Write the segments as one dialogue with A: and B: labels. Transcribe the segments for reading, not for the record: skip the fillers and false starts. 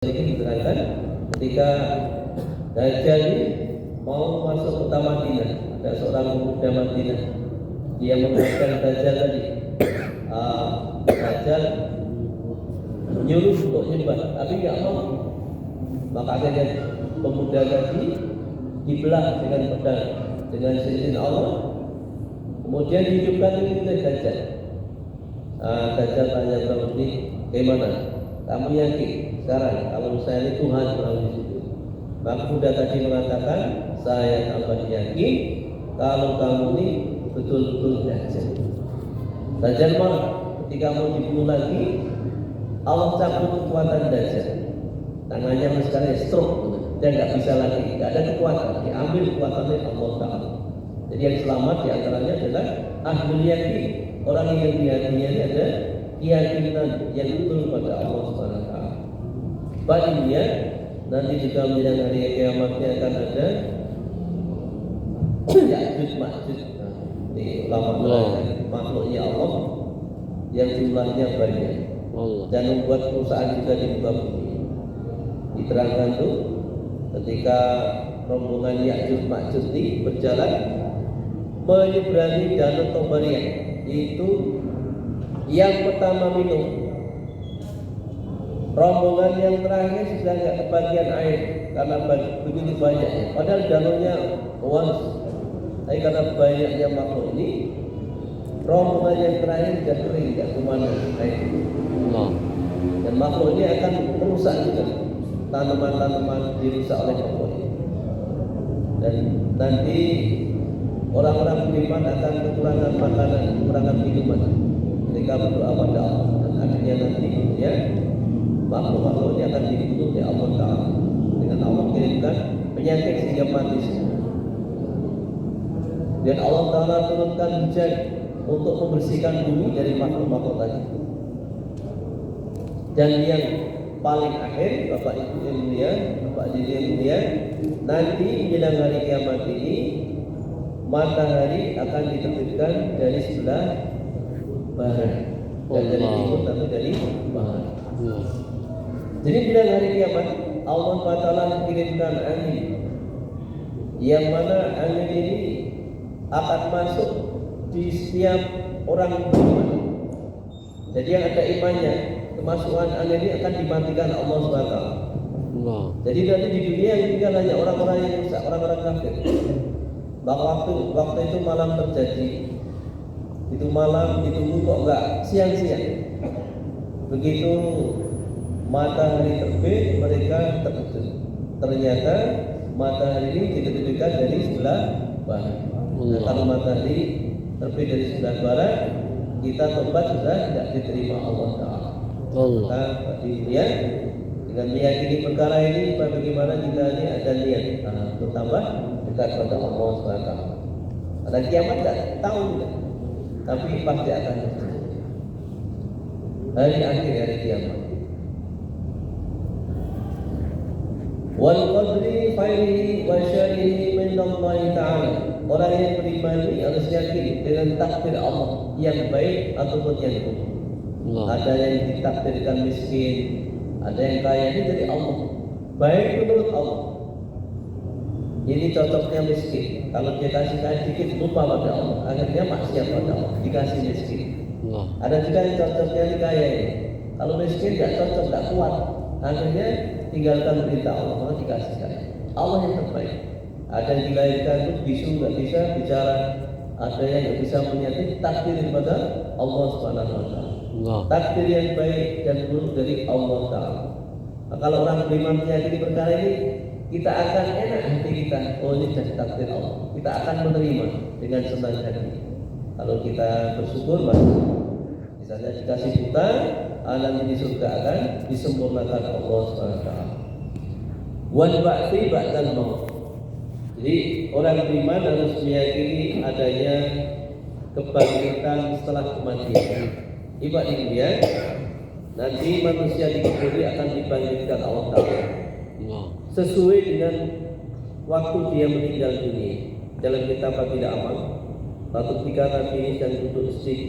A: Sedikit diterangkan ketika Dajjal mau masuk kota Madinah, ada seorang pemuda Madinah, dia mengatakan Dajjal tadi, Dajjal menyuruh untuk nyembah, tapi nggak mau. Maka akhirnya pemuda tadi dibelah dengan pedang, dengan seizin Allah. Kemudian dihidupkan itu Dajjal. Dajjal tanya Bang ini, bagaimana? Kamu yakin sekarang kalau saya ini Tuhan melalui situ? Maka pemuda tadi mengatakan, saya tambah yakin kalau kamu ini betul-betul Dajjal. Dajjal marah ketika mau dibunuh lagi. Allah cabut kekuatan Dajjal, tangannya sekarang stroke dan nggak bisa lagi, nggak ada kekuatan, diambil kekuatannya Allah Taala. Jadi yang selamat diantaranya adalah ahlul yakin, orang yang diyakini ada keyakinan yang betul pada Allah Subhanahu Wa Taala. Baiknya nanti juga menjelang hari kiamatnya akan ada Ya'juj Ma'juj, di ulama makhluknya Allah yang jumlahnya banyak dan membuat perusahaan juga di muka bumi. Diterangkan tuh ketika rombongan Ya'juj Ma'juj ini berjalan menyeberangi danau Tobariyah, itu yang pertama minum, rombongan yang terakhir sudah nggak kebagian air karena begitu banyaknya. Padahal danaunya luas, tapi karena banyaknya makhluk ini, rombongan yang terakhir sudah kering, nggak kemana air. Dan makhluk ini akan merusak juga tanaman-tanaman, dirusak oleh makhluk ini. Dan nanti orang-orang beriman akan kekurangan makanan, kekurangan minuman ketika berdoa pada Allah, dan akhirnya nanti ya makhluk-makhluk ini akan dibunuh oleh Allah Taala dengan Allah kirimkan penyakit sehingga mati semua. Dan Allah Taala turunkan hujan untuk membersihkan bumi dari makhluk-makhluk tadi. Dan yang paling akhir, Bapak Ibu yang mulia, Bapak Ibu yang mulia, nanti menjelang hari kiamat ini matahari akan diterbitkan dari sebelah barat, dan dari timur tapi dari barat. Jadi bila hari kiamat Allah Taala mengirimkan angin, yang mana angin ini akan masuk di setiap orang beriman. Jadi yang ada imannya, kemasukan angin ini akan dimatikan Allah SWT. Jadi nanti di dunia yang tinggal hanya orang-orang yang rusak, orang-orang kafir. Maka waktu itu malam terjadi, itu malam ditunggu kok enggak siang-siang. Begitu matahari terbit, mereka terkejut. Ternyata matahari ini diterbitkan dari sebelah barat. Nah, kalau matahari terbit dari sebelah barat, kita tobat sudah tidak diterima Allah Taala. Maka ya, dengan meyakini perkara ini, bagaimana kita ini ada niat bertambah dekat pada Allah SWT. Ada kiamat tidak tahu tidak, tapi pasti akan terjadi. Hari akhir, hari kiamat. Wal qadri khairihi wa syarrihi min Allah Ta'ala. Orang yang beriman ini harus yakin dengan takdir Allah yang baik ataupun yang buruk. Ada yang ditakdirkan miskin, ada yang kaya, ini dari Allah, baik menurut Allah. Ini cocoknya miskin, kalau dia kasih sedikit lupa pada Allah, akhirnya maksiat pada Allah, dikasih miskin. Ada juga yang cocoknya di kaya ini, kalau miskin nggak cocok, nggak kuat, akhirnya tinggalkan perintah Allah, maka dikasih kaya. Allah yang terbaik. Ada yang dilahirkan itu bisu, nggak bisa bicara, ada yang nggak bisa menyakiti, takdir kepada Allah Subhanahu Wa Taala. Takdir yang baik dan buruk dari Allah Ta'ala. Nah, kalau orang beriman meyakini perkara ini, kita akan enak hati kita. Oh, ini jadi takdir Allah. Kita akan menerima dengan senang hati. Kalau kita bersyukur, maka misalnya dikasih hutang, alam ini surga akan disempurnakan Allah SWT. Wal ba'ti ba'dal maut. Jadi orang beriman harus meyakini adanya kebangkitan setelah kematian. Ibadah dunia, nanti manusia di kubur akan dibangkitkan Allah Ta'ala sesuai dengan waktu dia meninggal dunia. Dalam kitab Fadilah Amal, Ratu Tika Nabi dan Kutu Istiq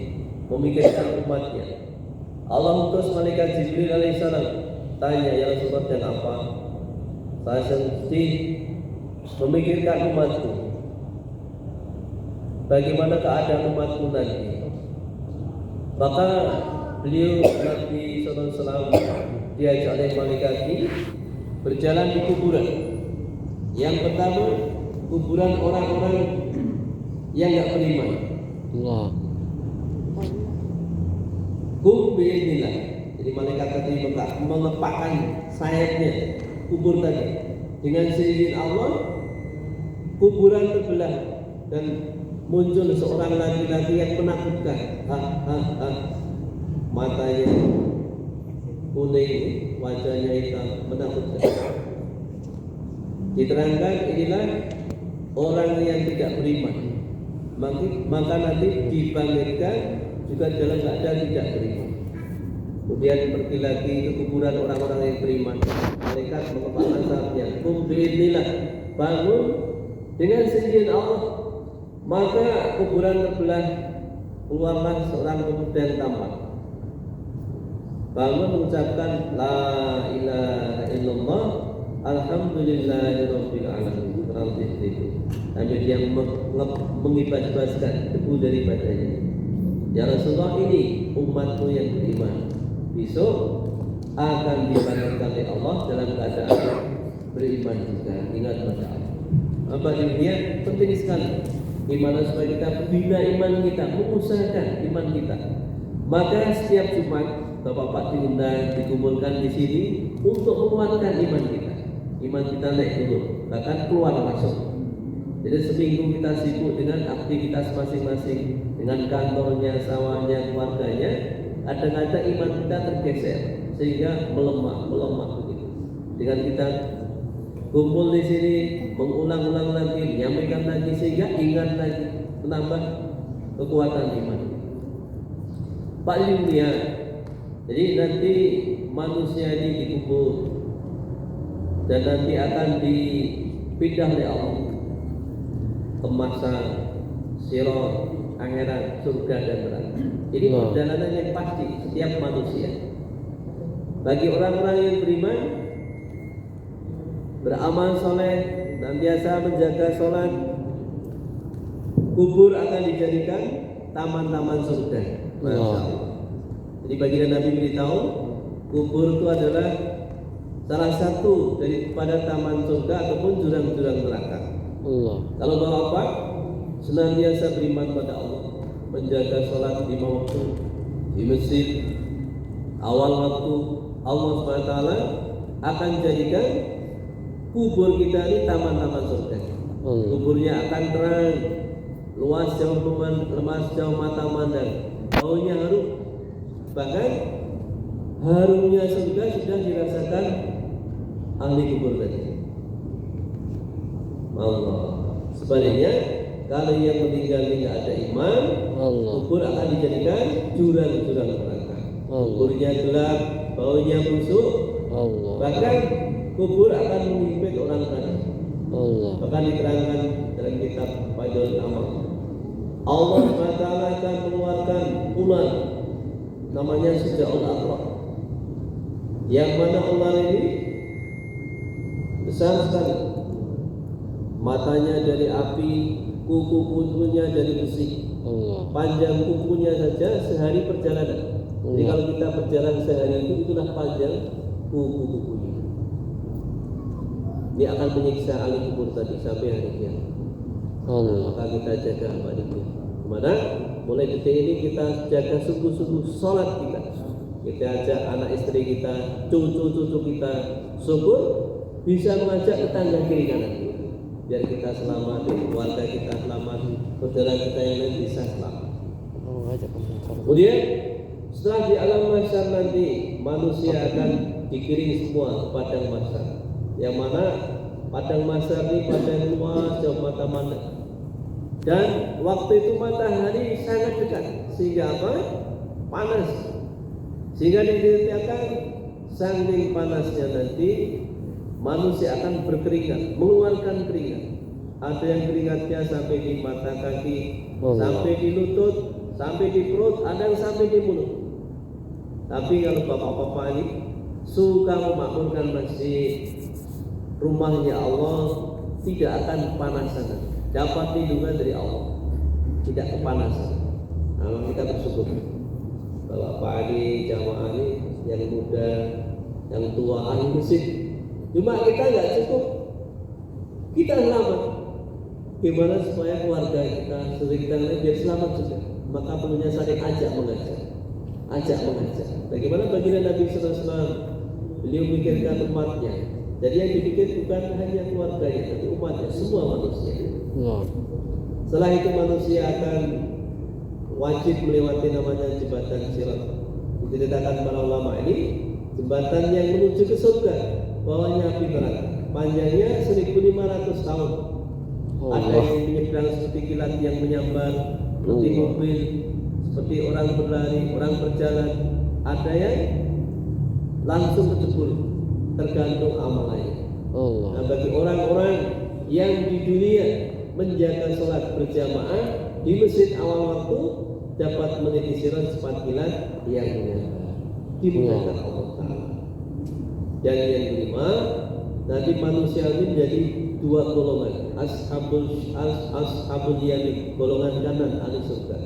A: memikirkan umatnya. Allah utus malaikat Jibril alaihissalam tanya, ya Rasulullah, dan apa? Saya mesti memikirkan umatku. Bagaimana keadaan umatku nanti? Maka beliau Nabi SAW diajak oleh malaikat berjalan di kuburan. Yang pertama, kuburan orang-orang yang tidak beriman.
B: Allah.
A: Kum bi'idnillah. Jadi malaikat tadi mengepakkan sayapnya kubur tadi. Dengan seizin Allah, kuburan terbelah dan muncul seorang laki-laki yang menakutkan. Matanya kuning, wajahnya hitam, menakutkan. Diterangkan, inilah orang yang tidak beriman. Maka nanti dibangkitkan juga dalam keadaan tidak beriman. Kemudian pergi lagi ke kuburan orang-orang yang beriman. Malaikat mengepakkan sayapnya, kum bi'idnillah, bangun dengan seizin Allah. Maka kuburan terbelah, keluarlah seorang pemuda yang tampan. Bangun mengucapkan la ilaha illallah, alhamdulillahirabbil alamin. Sambil dia mengibas-ibaskan debu dari badannya. Ya Rasulullah, ini umatmu yang beriman. Besok akan dibangkitkan oleh Allah dalam keadaan beriman juga. Ingat pada Allah. Apa ini? Penting sekali. Gimana supaya kita bina iman kita, mengusahakan iman kita. Maka setiap Jumat Bapak-bapak diundang, dikumpulkan di sini untuk menguatkan iman kita. Iman kita naik turun, bahkan keluar masuk. Jadi seminggu kita sibuk dengan aktivitas masing-masing, dengan kantornya, sawahnya, keluarganya. Kadang-kadang iman kita tergeser sehingga melemah begitu. Dengan kita kumpul di sini, mengulang-ulang lagi, menyampaikan lagi sehingga ingat lagi, menambah kekuatan iman. Pak Ilmiah, jadi nanti manusia ini dikubur dan nanti akan dipindah oleh Allah ke masa sirat, akhirat, surga dan neraka. Ini perjalanan yang pasti setiap manusia. Bagi orang-orang yang beriman, beramal soleh, dan biasa menjaga sholat, kubur akan dijadikan taman-taman surga. Masya Allah. Jadi baginda Nabi beritahu, kubur itu adalah salah satu daripada taman surga ataupun jurang-jurang neraka. Kalau Bapak senantiasa beriman pada Allah, menjaga sholat di waktu, di masjid, awal waktu, Allah SWT akan jadikan kubur kita ini taman-taman surga. Kuburnya akan terang, luas jauh mata mandang, baunya harum. Bahkan harumnya surga sudah dirasakan ahli kubur tadi. Allah. Sebaliknya, kalau yang meninggal tidak ada iman, kubur akan dijadikan jurang-jurang neraka. Kuburnya gelap, baunya busuk. Bahkan kubur akan menghimpit orang tadi. Bahkan diterangkan dalam kitab Fadlul Amal, Allah SWT akan mengeluarkan ular namanya Sujaul Aqrab, yang mana ular ini besar sekali, matanya dari api, kuku-kukunya dari besi, panjang kukunya saja sehari perjalanan. Jadi kalau kita berjalan sehari itulah panjang kuku-kukunya. Dia akan menyiksa ahli kubur tadi sampai hari kiamat. Maka kita jaga amalnya. Kemana? Mulai detik ini kita jaga sungguh-sungguh sholat kita. Kita ajak anak istri kita, cucu-cucu kita, syukur bisa mengajak tetangga kiri kanan kita. Biar kita selamat, keluarga kita selamat, saudara kita yang lain bisa selamat. Kemudian setelah di alam mahsyar nanti manusia akan dikirim semua ke padang mahsyar, yang mana padang mahsyar ini padang luas jauh mata mandang. Dan waktu itu matahari sangat dekat, sehingga apa? Panas. Sehingga diceritakan saking panasnya nanti manusia akan berkeringat, mengeluarkan keringat. Ada yang keringatnya sampai di mata kaki, sampai di lutut, sampai di perut, ada yang sampai di mulut. Tapi kalau bapak-bapak ini suka memakmurkan masjid, rumahnya Allah tidak akan kepanasan, dapat lindungan dari Allah, tidak kepanasan. Nah, kita bersyukur bahwa Pak Adi, jamaah ini yang muda, yang tua, ahli masjid. Cuma kita nggak cukup, kita selamat. Gimana supaya keluarga kita, saudara kita biar selamat juga? Maka perlunya saling ajak mengajak. Bagaimana baginda Nabi SAW? Beliau memikirkan umatnya. Jadi yang dipikir bukan hanya keluarganya, tapi umatnya, semua manusia. Setelah itu manusia akan wajib melewati namanya jembatan Sirat. Diceritakan para ulama ini jembatan yang menuju ke surga, bawahnya api neraka. Panjangnya 1.500 tahun. Ada yang menyeberang seperti kilat yang menyambar, seperti mobil, seperti orang berlari, orang berjalan. Ada yang langsung kecebur, tergantung amalannya. Nah, bagi orang-orang yang di dunia menjaga sholat berjamaah di masjid awal waktu dapat meniti sirat cepat kilat yang menyambar, dimudahkan Allah Ta'ala. Dan yang kelima, nanti manusia ini menjadi dua golongan, ashabul yamin, golongan kanan ahli surga,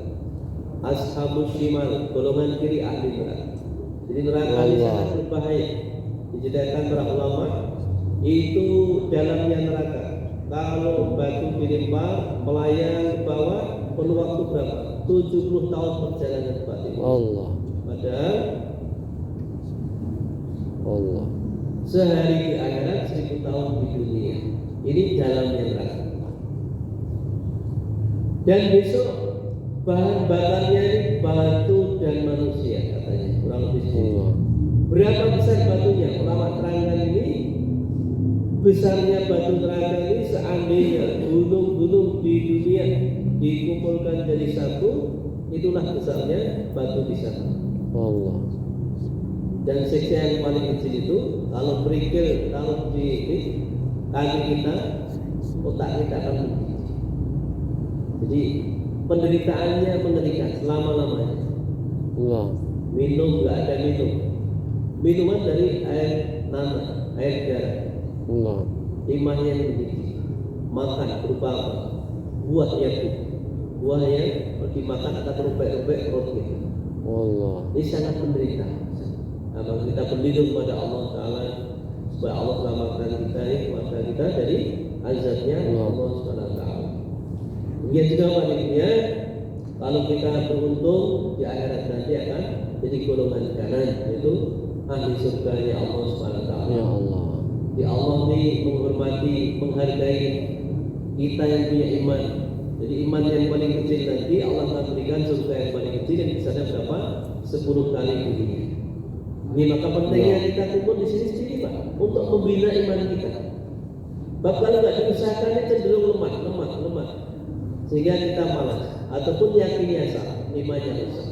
A: ashabul shimal, golongan kiri ahli neraka. Jadi neraka ini sangat berbahaya. Diceritakan para ulama, itu dalamnya neraka. Kalau batu dilempar melayang ke bawah, perlu waktu berapa? 70 tahun perjalanan batin. Padahal sehari di akhirat 1000 tahun di dunia. Ini dalamnya neraka. Dan besok bahan bakarnya ini batu dan manusia katanya, kurang lebih segitu. Berapa besar batunya? Ulama terangkan ini, besarnya batu neraka ini seandainya gunung-gunung di dunia dikumpulkan jadi satu, itulah besarnya batu di sana. Dan siksa yang paling kecil itu kalau berikil, kalau di kaki kita, otak kita akan begini. Jadi penderitaannya mengerikan selama-lamanya. Minum nggak ada minum. Minuman dari air nanah, air darah. Imahnya yang begini. Makan berupa apa? Buah yang dimakan akan robek-robek perut kita. Ini sangat menderita. Nah, kita berlindung pada Allah Ta'ala supaya Allah selamatkan kita, keluarga kita dari azabnya Allah Subhanahu Wa Ta'ala. Demikian juga maksudnya, kalau kita beruntung di akhirat nanti akan jadi golongan kanan, yaitu ahli surganya Allah Subhanahu Wa Ta'ala. Di Allah ini menghormati, menghargai kita yang punya iman. Jadi iman yang paling kecil nanti Allah akan berikan surga yang paling kecil yang di sana berapa? 10 kali dunia. Ini maka pentingnya kita kumpul di sini Pak, untuk membina iman kita. Bab kalau nggak diusahakannya cenderung lemah, sehingga kita malas ataupun yakinnya salah, imannya rusak.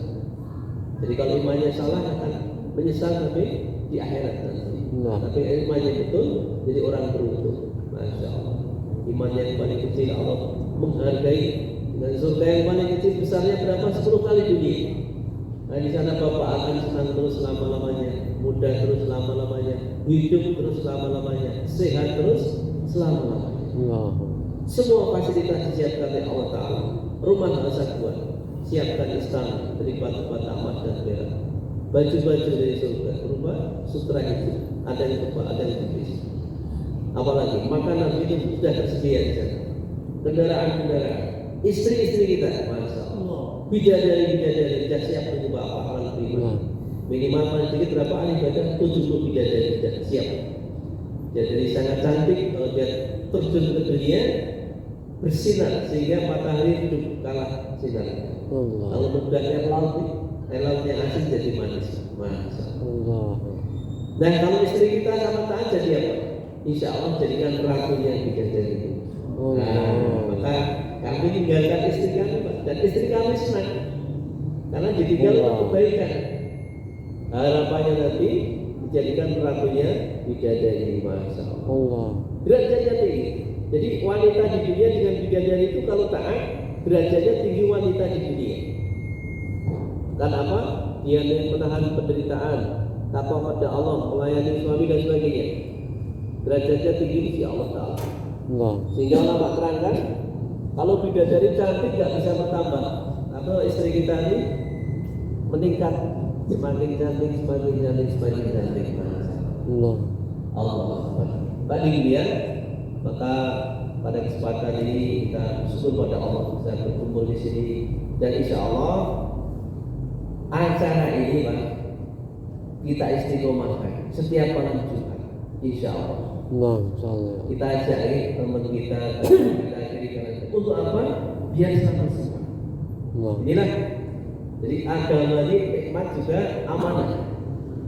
A: Jadi kalau imannya salah akan menyesal sampai di akhirat nanti. Tapi imannya betul, jadi orang beruntung. Masya Allah. Iman yang paling kecil Allah menghargai, dan surga yang paling kecil besarnya berapa? 10 kali dunia. Nah, di sana Bapak akan senang terus selama-lamanya, muda terus selama-lamanya, hidup terus selama-lamanya, sehat terus selama-lamanya. Semua fasilitas disiapkan oleh Allah Ta'ala. Rumah nggak usah buat, siapkan istana dari batu-batu emas dan perak, baju-baju dari surga, rumah sutra itu, ada yang berbah, ada yang tipis. Apalagi makanan minum sudah tersedia di sana, kendaraan, istri-istri kita, masya Allah. Bidadari sudah siap untuk apa amal prima. Minimal paling sedikit berapa ahli ibadah? 70 bidadari sudah siap. Jadi sangat cantik kalau dia terjun ke dunia bersinar sehingga matahari hidup kalah sinar. Kalau mudahnya lautnya asin jadi manis. Masya Allah. Nah kalau istri kita sama taat jadi apa? Insya Allah jadikan ratunya bidadari itu. Maka kami tinggalkan istri kami, Pak, dan istri kami senang karena ditinggal kebaikan. Harapannya nanti dijadikan ratunya bidadari, masya Allah. Derajatnya tinggi. Jadi wanita di dunia dengan bidadari itu kalau taat, derajatnya tinggi wanita di dunia. Karena apa? Dia menahan penderitaan, takwa pada Allah, melayani suami dan sebagainya. Derajatnya tinggi di sisi Allah Ta'ala. Sehingga ulama terangkan, kalau bidadari cantik nggak bisa bertambah, atau istri kita ini meningkat, semakin cantik, semakin cantik, semakin cantik. Allah. Baik dia, maka pada kesempatan ini kita bersyukur pada Allah bisa berkumpul di sini, dan insya Allah acara ini Pak, kita istiqomahkan setiap malam Jumat, insya Allah. Kita ajak teman kita untuk apa? Biar sama semua. Inilah. Jadi agama ini nikmat juga amanah.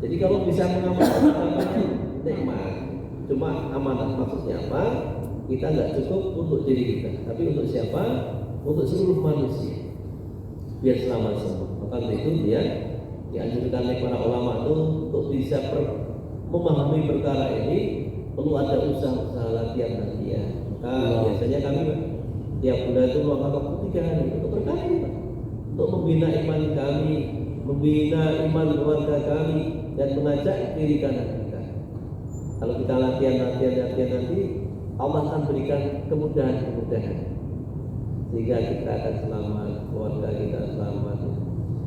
A: Jadi kalau bisa mengamalkan agamanya nikmat, cuma amanah maksudnya apa? Kita nggak cukup untuk diri kita, tapi untuk siapa? Untuk seluruh manusia. Biar selamat semua. Maka itu dia dianjurkan oleh para ulama itu untuk bisa memahami perkara ini perlu ada usaha latihan. Maka biasanya kami tiap bulan itu meluangkan waktu 3 hari untuk perkara ini, untuk membina iman kami, membina iman keluarga kami, dan mengajak diri kanan kita. Kalau kita latihan nanti, Allah akan berikan kemudahan sehingga kita akan selamat, keluarga kita selamat,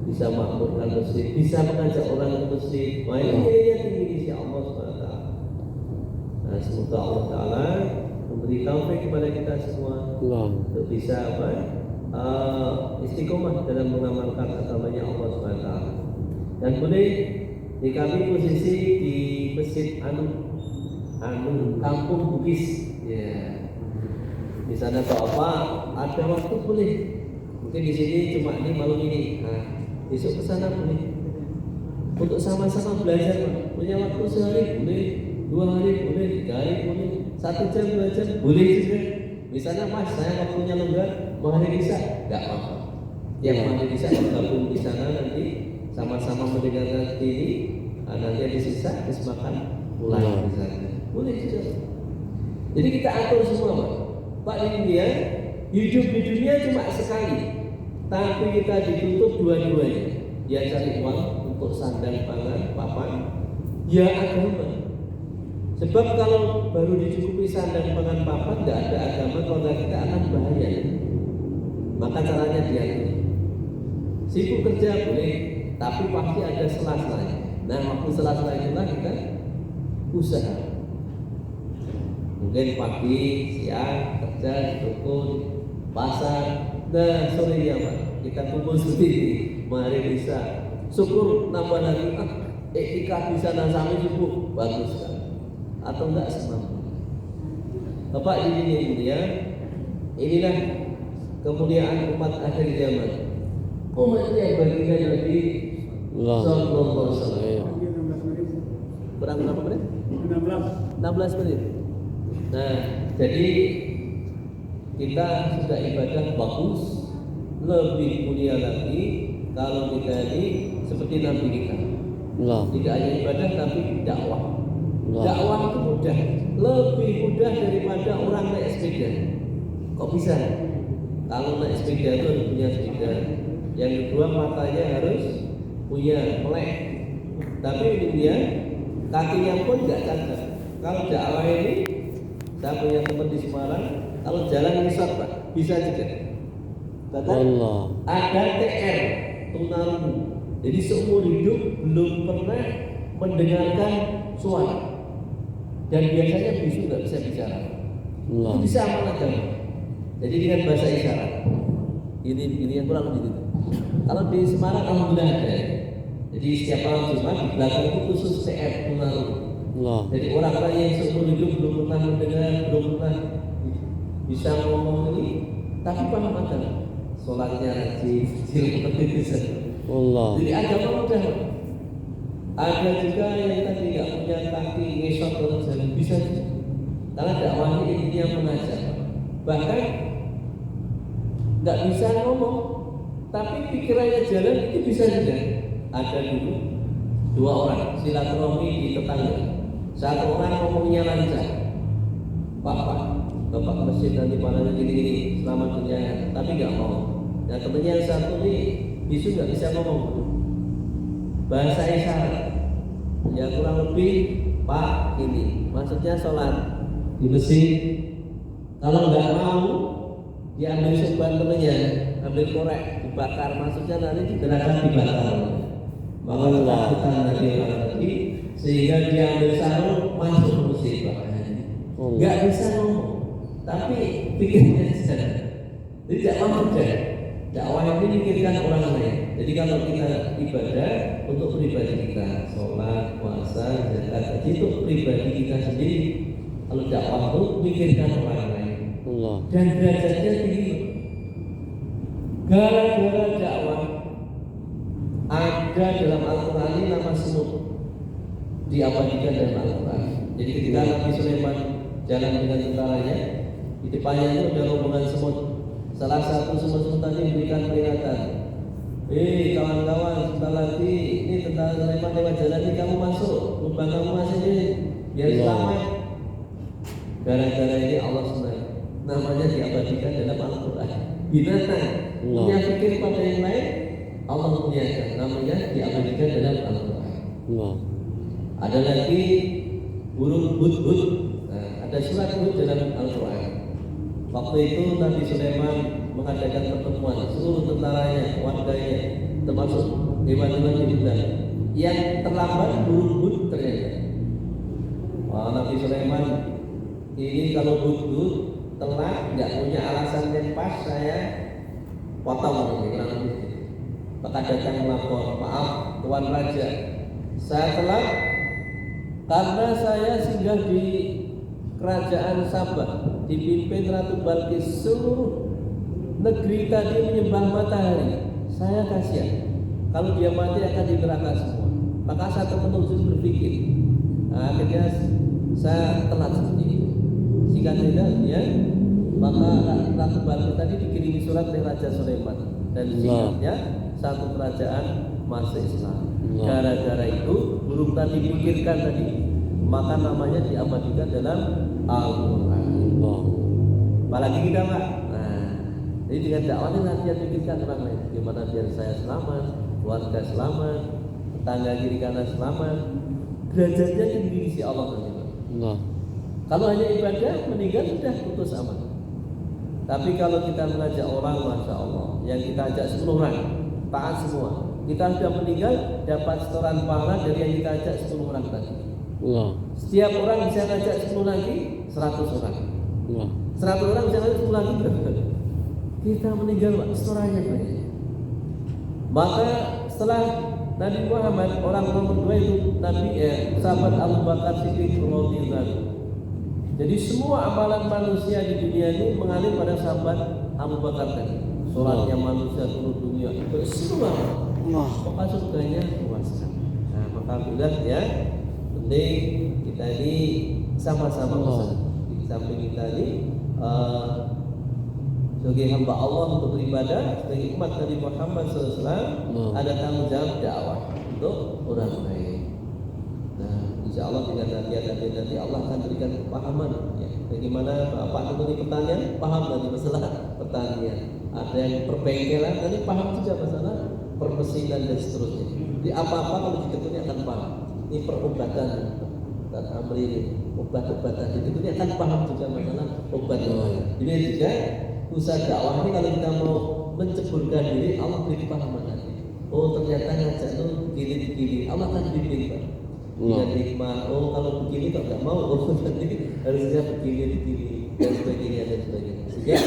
A: bisa makmurkan masjid, bisa mengajak orang ke masjid. Wah, ini tinggi di sisi Allah SWT. Nah, semoga Allah Ta'ala memberi taufik kepada kita semua untuk bisa istiqomah dalam mengamalkan agamanya Allah SWT. Dan boleh di kami posisi di Masjid Kampung Bugis. Ya, di sana apa? Ada waktu boleh. Mungkin di sini cuma ini malam ini. Nah, besok ke sana boleh. Untuk sama-sama belajar, punya waktu sehari boleh, 2 hari boleh, 3 hari boleh, 1 jam 2 jam boleh juga. Misalnya Mas, saya waktunya lenggang, mau hari bisa, nggak apa-apa. Yang mau bisa bergabung di sana nanti sama-sama mendengarkan ini. Nanti habis sisa, habis makan pulang misalnya. Boleh juga. Jadi kita atur semua Pak. Ini dia hidup di dunia cuma sekali, tapi kita ditutup dua-duanya. Ya cari uang untuk sandang pangan, papan, ya agama. Sebab kalau baru dicukupi sandang pangan, papan, tidak ada agama, keluarga kita akan bahaya. Maka caranya diatur. Sibuk kerja boleh, tapi pasti ada sela-selanya. Nah, waktu sela-sela itulah kita usaha. Mungkin pagi, siang, kerja di toko, pasar, dan sorenya Pak, kita kumpul sendiri, mari bisa syukur nambah lagi, iktikaf bisa sampai subuh, bagus kan? Atau enggak semampu. Bapak ini mulia, inilah kemuliaan umat akhir zaman. Umatnya yang baginda Nabi Sallallahu Alaihi Wasallam. Berapa menit? 16 menit. Nah, jadi kita sudah ibadah bagus, lebih mulia lagi kalau kita ini seperti Nabi kita. Tidak hanya ibadah tapi dakwah. Dakwah itu mudah, lebih mudah daripada orang naik sepeda. Kok bisa? Kalau naik sepeda itu harus punya sepeda. Yang kedua matanya harus punya melek. Tapi ini dia kakinya pun tidak cacat. Kalau dakwah ini, saya punya teman di Semarang, kalau jalan resort Pak, bisa juga. Bahkan ada TR, tunarungu. Jadi seumur hidup belum pernah mendengarkan suara. Dan biasanya bisu nggak bisa bicara. Itu bisa amal agama. Jadi dengan bahasa isyarat. Ini yang kurang lebih itu. Kalau di Semarang alhamdulillah ada. Jadi setiap malam Jumat di belakang itu khusus CR tunarungu. Jadi orang-orang yang seumur hidup belum pernah mendengar, belum pernah bisa ngomong ini, tapi paham agama. Sholatnya rajin, seperti itu. Jadi agama mudah. Ada juga yang tadi nggak punya kaki ngesot terus jalan bisa. Karena dakwah ini intinya mengajar. Bahkan nggak bisa ngomong, tapi pikirannya jalan itu bisa juga. Ada dulu 2 orang silaturahmi di tetangga. 1 orang ngomongnya lancar, Bapak masjid nanti panahnya gini-gini selamat dunia, tapi nggak mau. Nah temennya yang 1 ini bisu nggak bisa ngomong, bahasa isyarat. Ya kurang lebih Pak ini, maksudnya sholat di masjid. Kalau nggak mau, diambil sorban temennya, ambil korek, dibakar. Maksudnya nanti di neraka dibakar. Maka ketakutan nanti orang tadi, sehingga dia ambil sarung masuk ke masjid Pak. Nggak bisa ngomong, tapi pikirnya saja. Jadi tidak mau kerja. Dakwah ini mikirkan orang lain. Jadi kalau kita ibadah untuk pribadi kita, sholat, puasa, zakat, haji itu pribadi kita sendiri. Kalau dakwah itu mikirkan orang lain. Dan derajatnya tinggi. Gara-gara dakwah ada dalam Al-Quran ini nama semut diabadikan dalam Al-Quran. Jadi ketika Nabi Sulaiman jalan dengan tentaranya, di depannya itu ada rombongan semut. Salah satu semut-semut tadi memberikan peringatan. Kawan-kawan, sebentar lagi ini tentara Sulaiman lewat jalan ini, kamu masuk, lubang kamu masih ini, biar selamat. Gara-gara ini Allah senang. Namanya diabadikan dalam Al-Quran. Binatang punya pikir pada yang lain, Allah punya namanya diabadikan dalam Al-Quran. Ada lagi burung hudhud. Ada surat hud dalam Al-Quran. Waktu itu Nabi Sulaiman mengadakan pertemuan seluruh tentaranya, warganya, termasuk hewan-hewan di hutan. Yang terlambat burung hud ternyata. Nabi Sulaiman ini kalau hud telat, nggak punya alasan yang pas, saya potong ini kurang lebih. Maka datang melapor, maaf Tuan Raja, saya telat karena saya singgah di kerajaan Sabah, dipimpin Ratu Balkis. Seluruh negeri tadi menyembah matahari. Saya kasihan, kalau dia mati akan di neraka semua. Maka saya terus berpikir, akhirnya saya telat seperti itu. Singkat cerita, ya, maka Ratu Balkis tadi dikirimi surat oleh Raja Sulaiman, dan singkatnya satu kerajaan masuk Islam. Gara-gara itu burung tadi dipikirkan tadi, maka namanya diabadikan dalam Al-Quran. Apalagi kita Pak. Jadi dengan dakwah ini latihan pikirkan orang lain. Gimana biar saya selamat, keluarga selamat, tetangga kiri kanan selamat. Derajatnya tinggi di sisi Allah nanti. Kalau hanya ibadah, meninggal sudah putus aman. Tapi kalau kita mengajak orang, Masya Allah, yang kita ajak 10 orang, taat semua. Kita sudah meninggal, dapat setoran pahala dari yang kita ajak 10 orang tadi. Setiap orang bisa ngajak 10 lagi, 100 orang. 100 orang bisa ngajak 10 lagi, berapa? Kita meninggal, Pak, setorannya banyak. Maka setelah Nabi Muhammad, orang nomor 2 itu Nabi sahabat Abu Bakar Siddiq radhiyallahu. Jadi semua amalan manusia di dunia ini mengalir pada sahabat Abu Bakar tadi. Sholatnya manusia seluruh dunia itu semua. Maka surganya luas. Maka bilang ya, penting kita ini sama-sama usaha. Di samping kita ini sebagai hamba Allah untuk beribadah, sebagai umat Nabi Muhammad SAW, ada tanggung jawab dakwah untuk orang lain. Insya Allah dengan nanti Allah akan berikan kepahaman ya. Bagaimana Bapak tentu pertanian, paham nanti masalah pertanian. Ada yang perbengkelan, nanti paham juga masalah permesinan dan seterusnya. Jadi apa-apa kalau ditekuni akan paham. Ini perobatan dan amri ini, obat-obatan ditekuni akan paham juga masalah obat-obatan. Jadi juga usaha dakwah ini kalau kita mau menceburkan diri, Allah beri kepahaman nanti. Oh ternyata ngajak itu begini-begini, Allah akan bimbing Pak. Dengan hikmah, oh kalau begini kok nggak mau, oh nanti harusnya begini dan sebagainya. Sehingga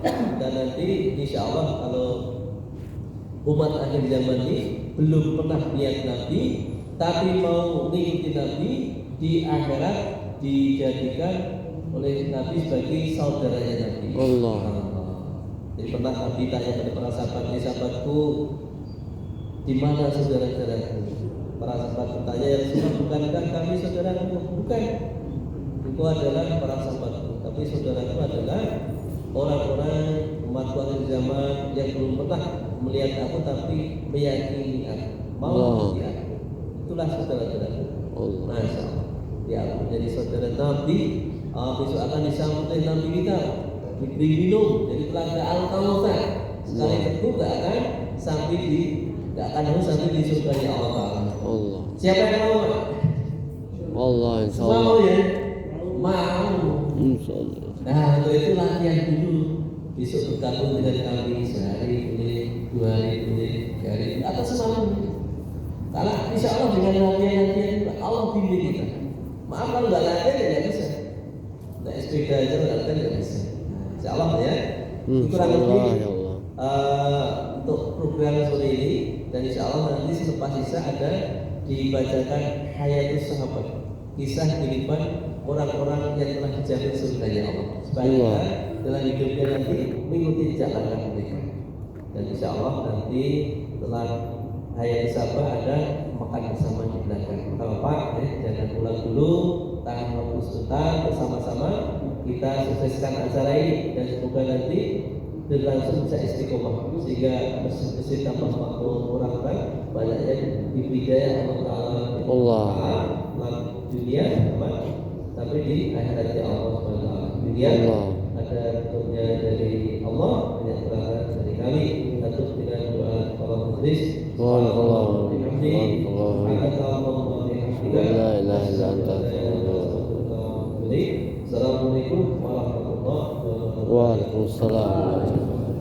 A: kita nanti insya Allah kalau umat akhir zaman ini belum pernah lihat Nabi, tapi mau mengikuti Nabi, di akhirat dijadikan oleh Nabi sebagai saudaranya Nabi. Allah. Jadi pernah Nabi tanya pada para sahabatku, di mana saudara-saudaraku? Para sahabat bertanya, ya Rasulullah, bukankah kami saudaraku? Bukan. Itu adalah para sahabatku. Tapi saudaraku adalah orang-orang umatku akhir zaman yang belum pernah melihat aku tapi meyakini aku, mau mengikuti aku. Itulah saudara-saudaraku. Masya Allah. Ya, menjadi saudara Nabi. Besok akan disambut oleh Nabi kita, diberi minum dari telaga Al-Kautsar. Sekali itu tidak akan haus sampai di surga Allah. Siapa yang mau?
B: Allah, insya
A: Semua
B: Allah.
A: mau ya? Mau.
B: Insya Allah.
A: Nah, untuk itu latihan dulu. Besok bergabung dengan kami sehari boleh, 2 hari boleh, 3 hari atau semalam. Karena insya Allah dengan latihan itu Allah bimbing kita. Maaf kalau nggak latihan ya nggak bisa. Naik sepeda aja latihan nggak bisa. Insya Allah ya. Kurang lebih
B: Ya Allah.
A: untuk program sore ini dan insya Allah nanti selepas sisa ada dibacakan Hayatus Sahabat, kisah kehidupan orang-orang yang telah dijamin surganya Allah supaya kita dalam hidupnya nanti mengikuti jalan mereka. Dan insya Allah nanti setelah Hayatus Sahabat ada makan bersama di belakang. Kalau Pak jangan pulang dulu, tahan waktu sebentar bersama-sama kita sukseskan acara ini dan semoga nanti berlangsung bisa istiqomah sehingga masjid tambah makmur orang banyak yang dibidaya Allah Taala dunia tapi di akhirat Allah Subhanahu Wa Taala. Dunia ada bentuknya dari Allah, banyak berangkat dari kami. Satu dengan doa para majelis.
B: Assalamualaikum warahmatullahi wabarakatuh. Waalaikumsalam.